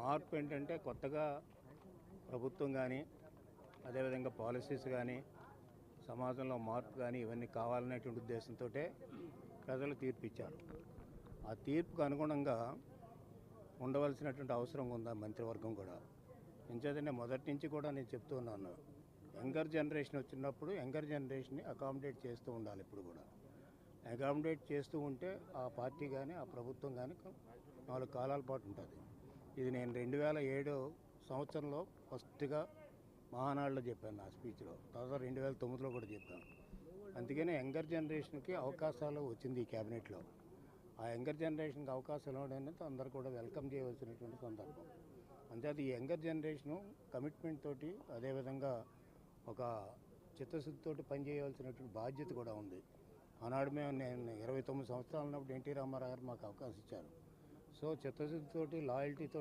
మార్పు ఏంటంటే కొత్తగా ప్రభుత్వం కానీ అదేవిధంగా పాలసీస్ కానీ సమాజంలో మార్పు కానీ ఇవన్నీ కావాలనేటువంటి ఉద్దేశంతో ప్రజలు తీర్పు ఇచ్చారు. ఆ తీర్పుకు అనుగుణంగా ఉండవలసినటువంటి అవసరం ఉందా మంత్రివర్గం కూడా. ఎంచేతంటే మొదటి నుంచి కూడా నేను చెప్తూ ఉన్నాను, యంగర్ జనరేషన్ వచ్చినప్పుడు యంగర్ జనరేషన్ని అకామిడేట్ చేస్తూ ఉండాలి. ఇప్పుడు కూడా అకామిడేట్ చేస్తూ ఉంటే ఆ పార్టీ కానీ ఆ ప్రభుత్వం కానీ 4 కాలాల పాటు ఉంటుంది. ఇది నేను 2007 సంవత్సరంలో ఫస్ట్గా మహానాడులో చెప్పాను నా స్పీచ్లో, తర్వాత 2009లో కూడా చెప్పాను. అందుకనే యంగర్ జనరేషన్కి అవకాశాలు వచ్చింది ఈ క్యాబినెట్లో. ఆ యంగర్ జనరేషన్కి అవకాశాలు ఇవ్వడానికి అందరూ కూడా వెల్కమ్ చేయవలసినటువంటి సందర్భం. అంతేత ఈ యంగర్ జనరేషను కమిట్మెంట్ తోటి అదేవిధంగా ఒక చిత్తశుద్ధితోటి పనిచేయవలసినటువంటి బాధ్యత కూడా ఉంది. ఆనాడు నేను 29 సంవత్సరాలు ఉన్నప్పుడు ఎన్టీ రామారావు గారు మాకు అవకాశం ఇచ్చారు. సో చిత్తశుద్ధితోటి లాయల్టీతోటి